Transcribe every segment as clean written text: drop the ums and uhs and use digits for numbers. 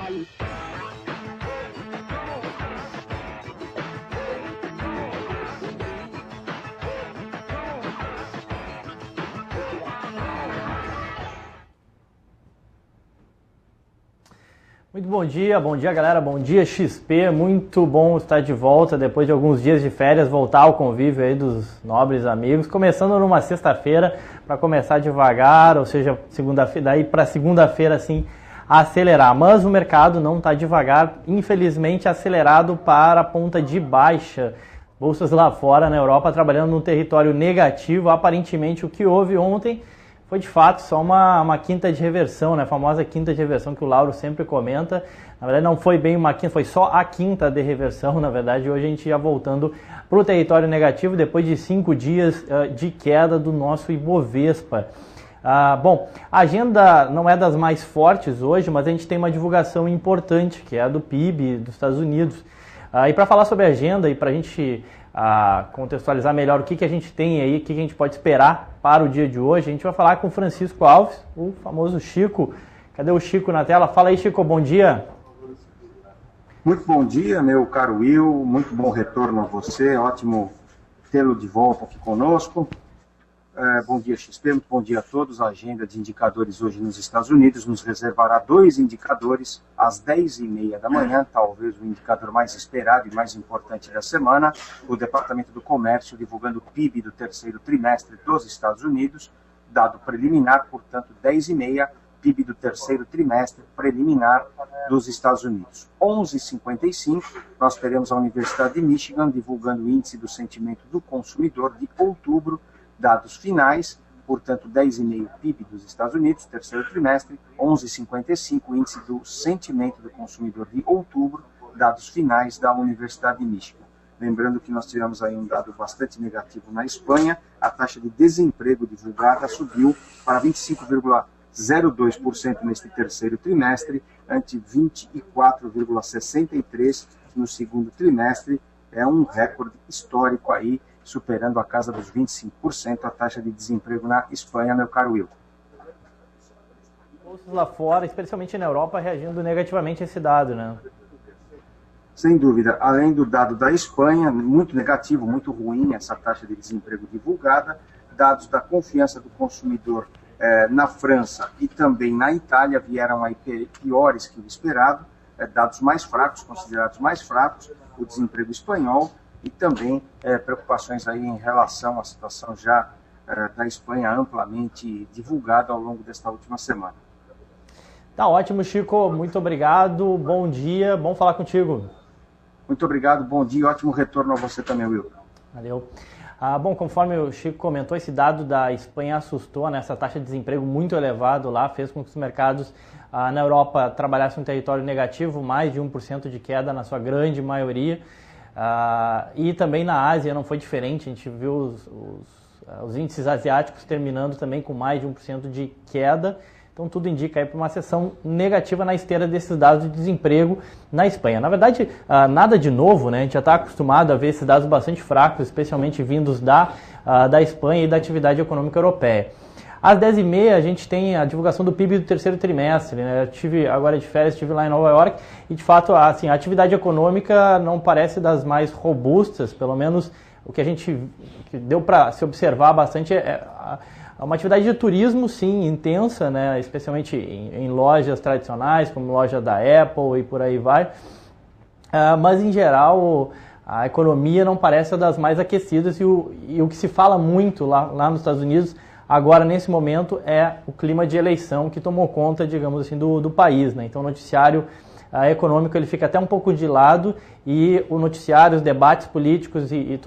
Muito bom dia galera, bom dia XP, muito bom estar de volta depois de alguns dias de férias, voltar ao convívio aí dos nobres amigos, começando numa sexta-feira para começar devagar, ou seja, segunda-feira, daí para segunda-feira assim acelerar, mas o mercado não está devagar, infelizmente acelerado para a ponta de baixa, bolsas lá fora na Europa trabalhando num território negativo, aparentemente o que houve ontem foi de fato só uma quinta de reversão, né? A famosa quinta de reversão que o Lauro sempre comenta. Na verdade não foi bem uma quinta, foi só a quinta de reversão, na verdade. Hoje a gente já voltando para o território negativo depois de 5 dias de queda do nosso Ibovespa. Bom, a agenda não é das mais fortes hoje, mas a gente tem uma divulgação importante, que é a do PIB dos Estados Unidos. E para falar sobre a agenda e para a gente contextualizar melhor o que a gente tem aí, o que a gente pode esperar para o dia de hoje, a gente vai falar com o Francisco Alves, o famoso Chico. Cadê o Chico na tela? Fala aí, Chico, bom dia. Muito bom dia, meu caro Will, muito bom retorno a você, ótimo tê-lo de volta aqui conosco. Bom dia, XP, muito bom dia a todos. A agenda de indicadores hoje nos Estados Unidos nos reservará 2 indicadores às 10h30 da manhã, talvez o indicador mais esperado e mais importante da semana, o Departamento do Comércio divulgando o PIB do terceiro trimestre dos Estados Unidos, dado preliminar, portanto, 10h30, PIB do terceiro trimestre preliminar dos Estados Unidos. 11h55, nós teremos a Universidade de Michigan divulgando o índice do sentimento do consumidor de outubro, dados finais, portanto 10,5 PIB dos Estados Unidos, terceiro trimestre, 11,55 índice do sentimento do consumidor de outubro, dados finais da Universidade de Michigan. Lembrando que nós tivemos aí um dado bastante negativo na Espanha, a taxa de desemprego divulgada subiu para 25,02% neste terceiro trimestre, ante 24,63% no segundo trimestre, é um recorde histórico aí, superando a casa dos 25% a taxa de desemprego na Espanha, meu caro Will. Bolsas lá fora, especialmente na Europa, reagindo negativamente a esse dado, né? Sem dúvida, além do dado da Espanha, muito negativo, muito ruim essa taxa de desemprego divulgada, dados da confiança do consumidor na França e também na Itália vieram aí piores que o esperado, dados mais fracos, considerados mais fracos, o desemprego espanhol, e também preocupações aí em relação à situação já da Espanha amplamente divulgada ao longo desta última semana. Tá ótimo, Chico. Muito obrigado. Bom dia. Bom falar contigo. Muito obrigado. Bom dia. Ótimo retorno a você também, Will. Valeu. Bom, conforme o Chico comentou, esse dado da Espanha assustou, né? Essa taxa de desemprego muito elevado lá, fez com que os mercados na Europa trabalhassem um território negativo, mais de 1% de queda na sua grande maioria. E também na Ásia não foi diferente, a gente viu os índices asiáticos terminando também com mais de 1% de queda, então tudo indica aí para uma sessão negativa na esteira desses dados de desemprego na Espanha. Na verdade, nada de novo, né? A gente já está acostumado a ver esses dados bastante fracos, especialmente vindos da Espanha e da atividade econômica europeia. Às 10h30 a gente tem a divulgação do PIB do terceiro trimestre, né? Eu tive agora de férias, estive lá em Nova York e de fato assim, a atividade econômica não parece das mais robustas, pelo menos o que que deu para se observar bastante é uma atividade de turismo sim, intensa, né? Especialmente em lojas tradicionais, como loja da Apple e por aí vai, mas em geral a economia não parece das mais aquecidas e o que se fala muito lá nos Estados Unidos agora, nesse momento, é o clima de eleição que tomou conta, digamos assim, do país, né? Então, o noticiário econômico ele fica até um pouco de lado e o noticiário, os debates políticos e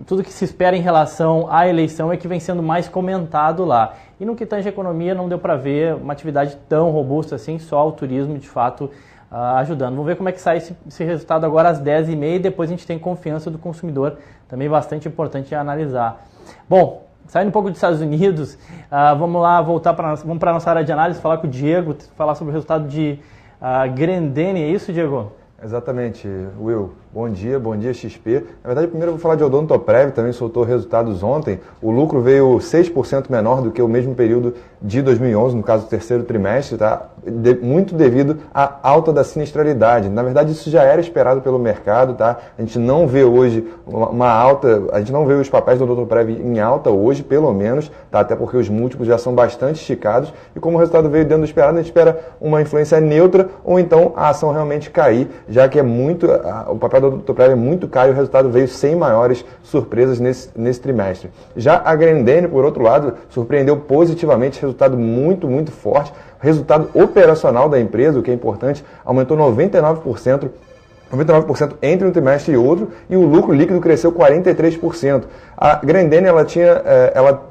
tudo que se espera em relação à eleição é que vem sendo mais comentado lá. E no que tange a economia, não deu para ver uma atividade tão robusta assim, só o turismo, de fato, ajudando. Vamos ver como é que sai esse resultado agora às 10h30 e depois a gente tem confiança do consumidor, também bastante importante de analisar. Bom, saindo um pouco dos Estados Unidos, vamos lá vamos para a nossa área de análise, falar com o Diego, falar sobre o resultado de Grendene, é isso, Diego? Exatamente, Will. Bom dia XP. Na verdade, primeiro eu vou falar de Odontoprev, também soltou resultados ontem. O lucro veio 6% menor do que o mesmo período de 2011, no caso do terceiro trimestre, tá? Muito devido à alta da sinistralidade. Na verdade, isso já era esperado pelo mercado, tá? A gente não vê hoje uma alta, a gente não vê os papéis do Odontoprev em alta hoje, pelo menos, tá? Até porque os múltiplos já são bastante esticados e como o resultado veio dentro do esperado, a gente espera uma influência neutra ou então a ação realmente cair, já que o papel do Odontoprev é muito caro e o resultado veio sem maiores surpresas nesse trimestre. Já a Grendene, por outro lado, surpreendeu positivamente, resultado muito forte, resultado operacional da empresa, o que é importante, aumentou 99% entre um trimestre e outro, e o lucro líquido cresceu 43%. A Grendene ela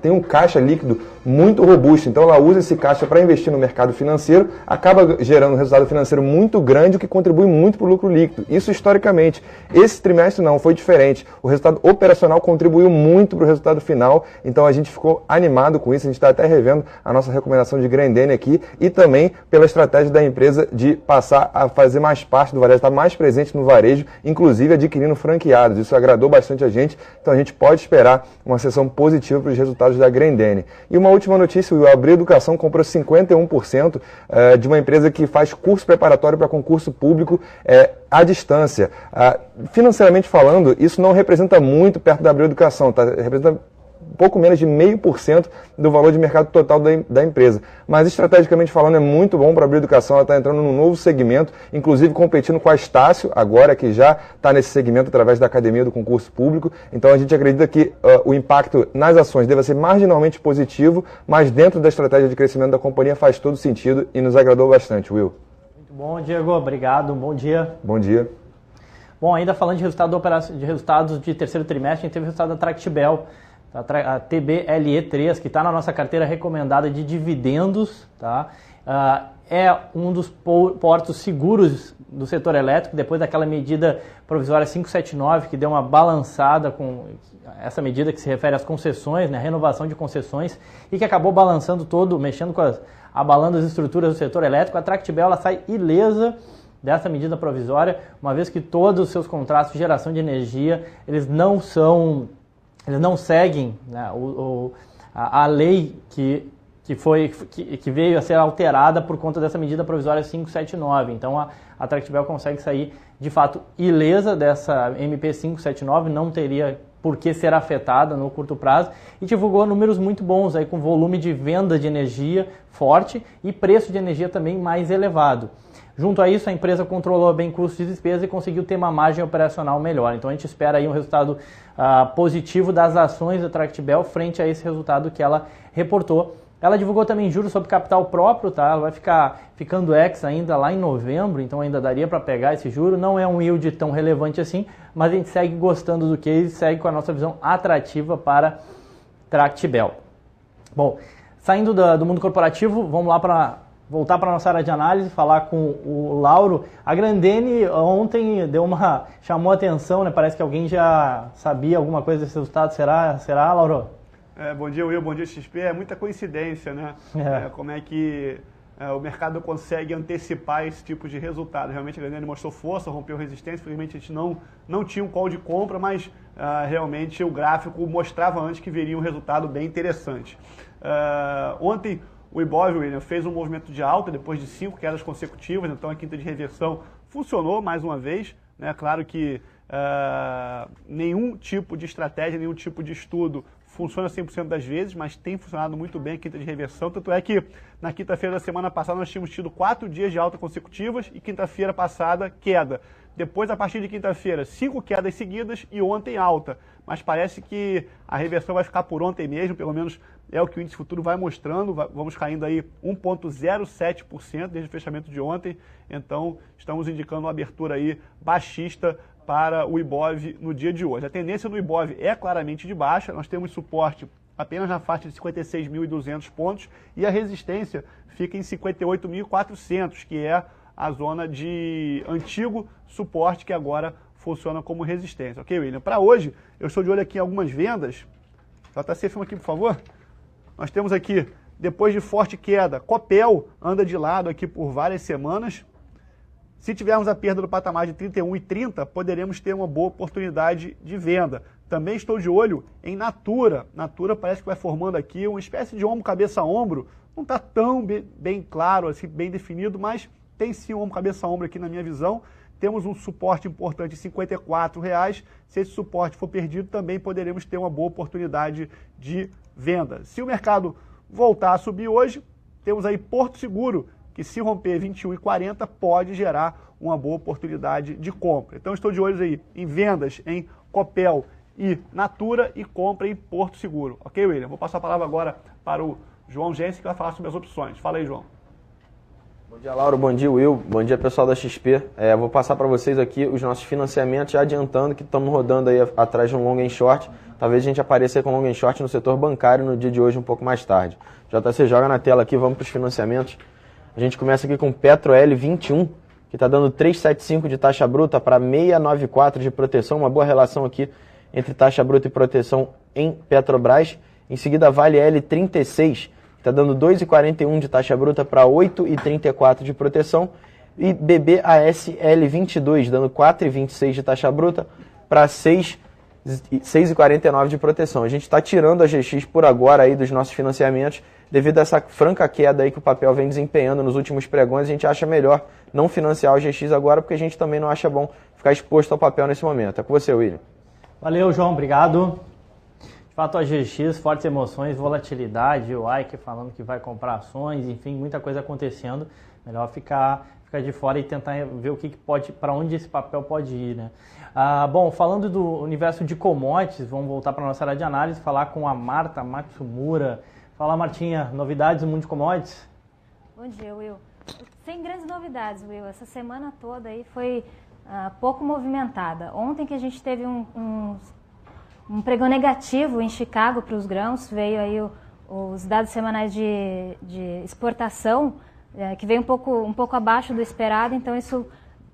tem um caixa líquido muito robusto, então ela usa esse caixa para investir no mercado financeiro, acaba gerando um resultado financeiro muito grande, o que contribui muito para o lucro líquido. Isso historicamente. Esse trimestre não, foi diferente. O resultado operacional contribuiu muito para o resultado final, então a gente ficou animado com isso, a gente está até revendo a nossa recomendação de Grendene aqui, e também pela estratégia da empresa de passar a fazer mais parte do varejo, estar mais presente no varejo, inclusive adquirindo franqueados. Isso agradou bastante a gente, então a gente pode esperar uma sessão positiva para os resultados da Grendene. E uma última notícia, o Abril Educação comprou 51% de uma empresa que faz curso preparatório para concurso público à distância. Financeiramente falando, isso não representa muito perto da Abril Educação, tá? Representa pouco menos de 0,5% do valor de mercado total da empresa. Mas, estrategicamente falando, é muito bom para a Abril Educação. Ela está entrando num novo segmento, inclusive competindo com a Estácio, agora que já está nesse segmento através da Academia do Concurso Público. Então, a gente acredita que o impacto nas ações deve ser marginalmente positivo, mas dentro da estratégia de crescimento da companhia faz todo sentido e nos agradou bastante, Will. Muito bom, Diego. Obrigado. Bom dia. Bom dia. Bom, ainda falando de resultados de terceiro trimestre, a gente teve o resultado da Tractibel, a TBLE3, que está na nossa carteira recomendada de dividendos, tá? É um dos portos seguros do setor elétrico, depois daquela medida provisória 579, que deu uma balançada com essa medida que se refere às concessões, né, renovação de concessões, e que acabou balançando todo, mexendo abalando as estruturas do setor elétrico. A Tractibel ela sai ilesa dessa medida provisória, uma vez que todos os seus contratos de geração de energia, eles não seguem, né, a lei que veio a ser alterada por conta dessa medida provisória 579. Então a Tractibel consegue sair de fato ilesa dessa MP 579, não teria por que ser afetada no curto prazo, e divulgou números muito bons aí, com volume de venda de energia forte e preço de energia também mais elevado. Junto a isso, a empresa controlou bem custos e despesas e conseguiu ter uma margem operacional melhor. Então a gente espera aí um resultado positivo das ações da Tractibel frente a esse resultado que ela reportou. Ela divulgou também juros sobre capital próprio, tá? Ela vai ficando ex ainda lá em novembro, então ainda daria para pegar esse juro. Não é um yield tão relevante assim, mas a gente segue gostando do case, segue com a nossa visão atrativa para Tractibel. Bom, saindo do mundo corporativo, vamos lá voltar para a nossa área de análise, falar com o Lauro. A Grendene ontem chamou a atenção, né? Parece que alguém já sabia alguma coisa desse resultado. Será, Lauro? Bom dia, Will. Bom dia, XP. É muita coincidência, né? Como é que o mercado consegue antecipar esse tipo de resultado. Realmente a Grendene mostrou força, rompeu resistência. Infelizmente a gente não tinha um call de compra, mas realmente o gráfico mostrava antes que viria um resultado bem interessante. Ontem o Ibov, William, fez um movimento de alta depois de 5 quedas consecutivas, então a quinta de reversão funcionou mais uma vez, né? Claro que nenhum tipo de estratégia, nenhum tipo de estudo funciona 100% das vezes, mas tem funcionado muito bem a quinta de reversão, tanto é que na quinta-feira da semana passada nós tínhamos tido 4 dias de alta consecutivas e quinta-feira passada queda. Depois, a partir de quinta-feira, 5 quedas seguidas e ontem alta. Mas parece que a reversão vai ficar por ontem mesmo, pelo menos é o que o índice futuro vai mostrando. Vamos caindo aí 1,07% desde o fechamento de ontem. Então, estamos indicando uma abertura aí baixista para o Ibov no dia de hoje. A tendência do Ibov é claramente de baixa. Nós temos suporte apenas na faixa de 56.200 pontos e a resistência fica em 58.400, que é a zona de antigo suporte que agora funciona como resistência. Ok, William? Para hoje, eu estou de olho aqui em algumas vendas. JC, filma aqui, por favor. Nós temos aqui, depois de forte queda, Copel anda de lado aqui por várias semanas. Se tivermos a perda do patamar de 31,30, poderemos ter uma boa oportunidade de venda. Também estou de olho em Natura. Natura parece que vai formando aqui uma espécie de ombro, cabeça, ombro. Não está tão bem claro, assim, bem definido, mas tem sim um ombro, cabeça, ombro aqui na minha visão. Temos um suporte importante de R$ 54,00. Se esse suporte for perdido, também poderemos ter uma boa oportunidade de venda. Se o mercado voltar a subir hoje, temos aí Porto Seguro, que se romper 21,40 pode gerar uma boa oportunidade de compra. Então estou de olho aí em vendas em Copel e Natura e compra em Porto Seguro. Ok, William? Vou passar a palavra agora para o João Gense, que vai falar sobre as opções. Fala aí, João. Bom dia, Lauro. Bom dia, Will. Bom dia, pessoal da XP. Vou passar para vocês aqui os nossos financiamentos, já adiantando que estamos rodando aí atrás de um long and short. Talvez a gente apareça aí com long and short no setor bancário no dia de hoje, um pouco mais tarde. JC, joga na tela aqui, vamos para os financiamentos. A gente começa aqui com Petro L21, que está dando 3,75 de taxa bruta para 6,94 de proteção, uma boa relação aqui entre taxa bruta e proteção em Petrobras. Em seguida, Vale L36, que está dando 2,41 de taxa bruta para 8,34 de proteção. E BBAS L22, dando 4,26 de taxa bruta para 6,49 de proteção. A gente está tirando a GX por agora aí dos nossos financiamentos, devido a essa franca queda aí que o papel vem desempenhando nos últimos pregões. A gente acha melhor não financiar o GX agora, porque a gente também não acha bom ficar exposto ao papel nesse momento. É com você, William. Valeu, João, obrigado. De fato, a GX, fortes emoções, volatilidade, o Ike falando que vai comprar ações, enfim, muita coisa acontecendo. Melhor ficar de fora e tentar ver o que pode, para onde esse papel pode ir, né? Bom, falando do universo de commodities, vamos voltar para a nossa área de análise, falar com a Marta Matsumura. Fala, Martinha, novidades no mundo de commodities? Bom dia, Will. Sem grandes novidades, Will. Essa semana toda aí foi pouco movimentada. Ontem que a gente teve um pregão negativo em Chicago para os grãos, veio aí os dados semanais de exportação, que veio um pouco abaixo do esperado, então isso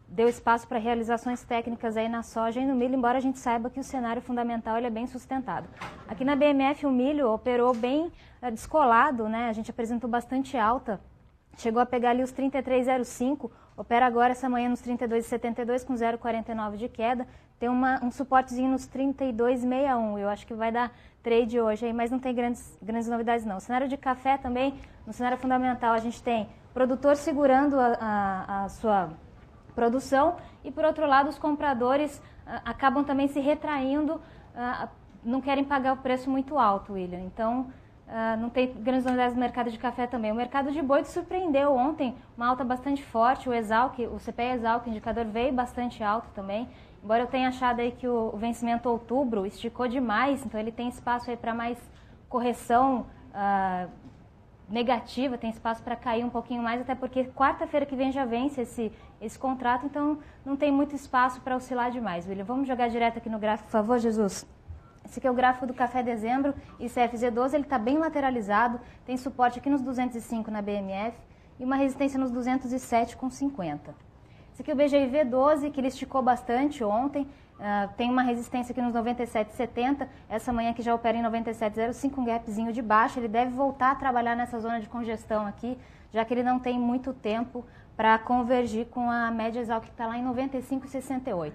deu espaço para realizações técnicas aí na soja e no milho, embora a gente saiba que o cenário fundamental ele é bem sustentado. Aqui na BMF o milho operou bem descolado, né? A gente apresentou bastante alta, chegou a pegar ali os 33,05, opera agora essa manhã nos 32,72 com 0,49 de queda, tem um suportezinho nos 32,61, eu acho que vai dar trade hoje aí, mas não tem grandes novidades não. O cenário de café também, no cenário fundamental a gente tem produtor segurando a sua produção e, por outro lado, os compradores acabam também se retraindo, não querem pagar o preço muito alto, William. Então, não tem grandes novidades no mercado de café também. O mercado de boi surpreendeu ontem, uma alta bastante forte, o CPI Exalc, o indicador veio bastante alto também, embora eu tenha achado aí que o vencimento outubro esticou demais, então ele tem espaço aí para mais correção negativa, tem espaço para cair um pouquinho mais, até porque quarta-feira que vem já vence esse contrato, então não tem muito espaço para oscilar demais, William. Vamos jogar direto aqui no gráfico, por favor, Jesus? Esse aqui é o gráfico do café dezembro, ICFZ12, ele está bem lateralizado, tem suporte aqui nos 205 na BMF e uma resistência nos 207,50. Esse aqui é o BGIV12, que ele esticou bastante ontem, tem uma resistência aqui nos 97,70, essa manhã que já opera em 97,05, um gapzinho de baixo, ele deve voltar a trabalhar nessa zona de congestão aqui, já que ele não tem muito tempo para convergir com a média Exalc que está lá em 95,68.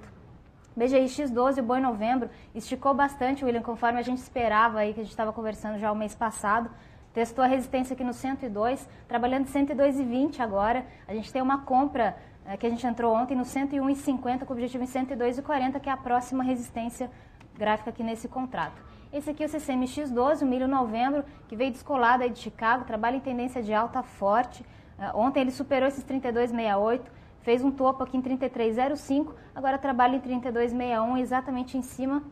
BGIX12, o boi novembro, esticou bastante, William, conforme a gente esperava aí, que a gente estava conversando já o mês passado, testou a resistência aqui no 102, trabalhando 102,20 agora, a gente tem uma compra que a gente entrou ontem no 101,50 com o objetivo em 102,40, que é a próxima resistência gráfica aqui nesse contrato. Esse aqui é o CCMX12, o milho novembro, que veio descolado aí de Chicago, trabalha em tendência de alta forte. Ontem ele superou esses 32,68, fez um topo aqui em 33,05, agora trabalha em 32,61, exatamente em cima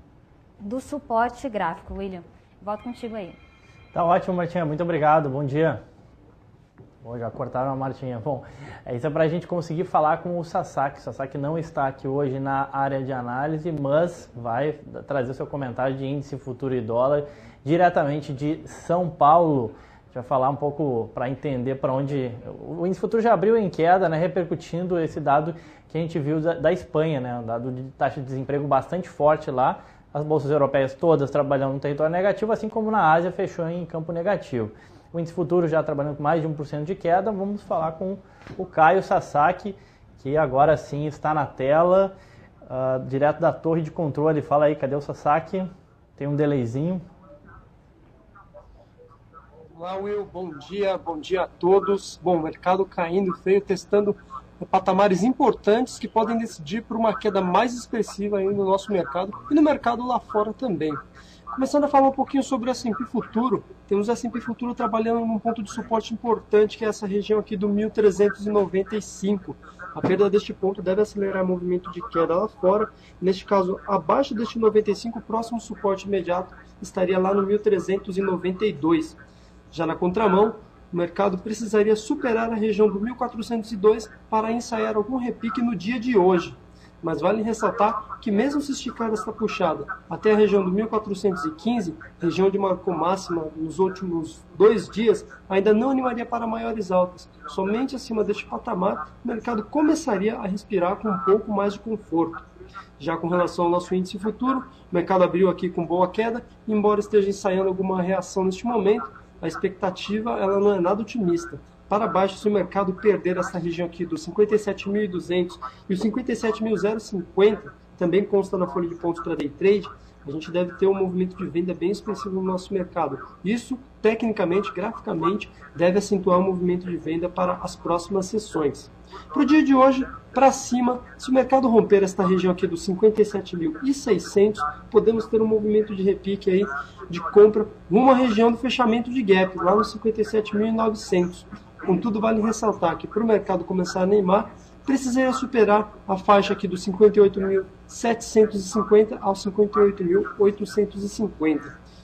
do suporte gráfico. William, volto contigo aí. Tá ótimo, Martinha, muito obrigado, bom dia. Bom, já cortaram a Martinha. Bom, isso é para a gente conseguir falar com o Sasaki. O Sasaki não está aqui hoje na área de análise, mas vai trazer o seu comentário de índice futuro e dólar diretamente de São Paulo. A gente vai falar um pouco para entender para onde... O índice futuro já abriu em queda, né, repercutindo esse dado que a gente viu da Espanha, né, um dado de taxa de desemprego bastante forte lá. As bolsas europeias todas trabalhando no território negativo, assim como na Ásia fechou em campo negativo. O índice futuro já trabalhando com mais de 1% de queda. Vamos falar com o Caio Sasaki, que agora sim está na tela, direto da torre de controle. Fala aí, cadê o Sasaki? Tem um delayzinho. Olá, Will, bom dia a todos. Bom, o mercado caindo feio, testando patamares importantes que podem decidir por uma queda mais expressiva aí no nosso mercado e no mercado lá fora também. Começando a falar um pouquinho sobre o S&P Futuro, temos o S&P Futuro trabalhando num ponto de suporte importante, que é essa região aqui do 1.395. A perda deste ponto deve acelerar o movimento de queda lá fora. Neste caso, abaixo deste 95, o próximo suporte imediato estaria lá no 1.392. Já na contramão, o mercado precisaria superar a região do 1.402 para ensaiar algum repique no dia de hoje. Mas vale ressaltar que mesmo se esticar esta puxada até a região do 1415, região de marcou máxima nos últimos 2 dias, ainda não animaria para maiores altas. Somente acima deste patamar, o mercado começaria a respirar com um pouco mais de conforto. Já com relação ao nosso índice futuro, o mercado abriu aqui com boa queda, embora esteja ensaiando alguma reação neste momento, a expectativa ela não é nada otimista. Para baixo, se o mercado perder essa região aqui dos 57.200 e os 57.050, também consta na folha de pontos para day trade, a gente deve ter um movimento de venda bem expressivo no nosso mercado. Isso, tecnicamente, graficamente, deve acentuar o movimento de venda para as próximas sessões. Para o dia de hoje, para cima, se o mercado romper esta região aqui dos 57.600, podemos ter um movimento de repique aí de compra numa região do fechamento de gap, lá nos 57.900. Contudo, vale ressaltar que para o mercado começar a animar, precisaria superar a faixa aqui dos 58.750 aos 58.850.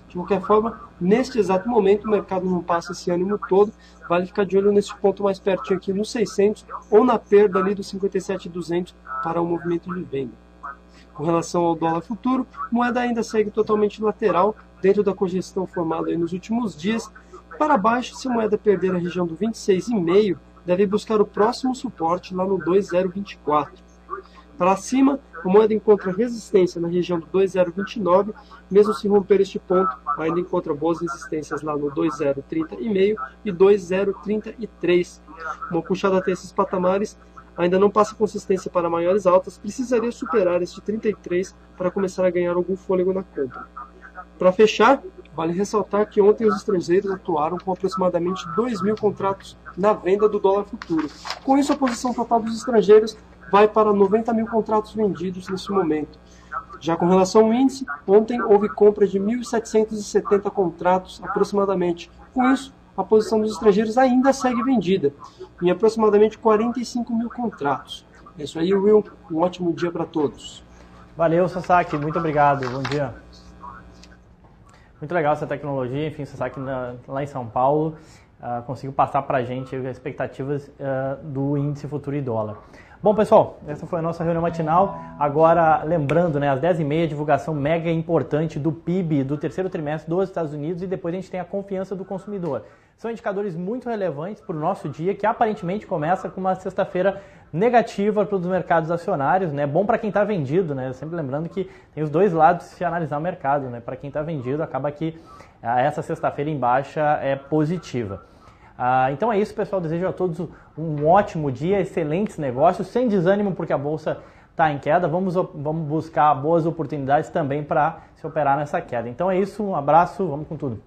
De qualquer forma, neste exato momento, o mercado não passa esse ânimo todo, vale ficar de olho nesse ponto mais pertinho aqui nos 600 ou na perda ali dos 57.200 para o movimento de venda. Com relação ao dólar futuro, a moeda ainda segue totalmente lateral dentro da congestão formada aí nos últimos dias. Para baixo, se a moeda perder a região do 26,5, deve buscar o próximo suporte lá no 2,024. Para cima, a moeda encontra resistência na região do 2,029, mesmo se romper este ponto, ainda encontra boas resistências lá no 2,030,5 e 2,033. Uma puxada até esses patamares ainda não passa consistência para maiores altas, precisaria superar este 33 para começar a ganhar algum fôlego na compra. Para fechar, vale ressaltar que ontem os estrangeiros atuaram com aproximadamente 2.000 contratos na venda do dólar futuro. Com isso, a posição total dos estrangeiros vai para 90.000 contratos vendidos nesse momento. Já com relação ao índice, ontem houve compra de 1.770 contratos aproximadamente. Com isso, a posição dos estrangeiros ainda segue vendida, em aproximadamente 45.000 contratos. É isso aí, Will. Um ótimo dia para todos. Valeu, Sasaki. Muito obrigado. Bom dia. Muito legal essa tecnologia. Enfim, o Sasaki lá em São Paulo conseguiu passar para a gente as expectativas do índice futuro e dólar. Bom, pessoal, essa foi a nossa reunião matinal. Agora, lembrando, às 10h30, divulgação mega importante do PIB do terceiro trimestre dos Estados Unidos e depois a gente tem a confiança do consumidor. São indicadores muito relevantes para o nosso dia, que aparentemente começa com uma sexta-feira negativa para os mercados acionários, Bom para quem está vendido, Sempre lembrando que tem os dois lados se analisar o mercado, Para quem está vendido, acaba que essa sexta-feira em baixa é positiva. Então é isso, pessoal. Desejo a todos um ótimo dia, excelentes negócios, sem desânimo porque a bolsa está em queda. Vamos buscar boas oportunidades também para se operar nessa queda. Então é isso, um abraço, vamos com tudo.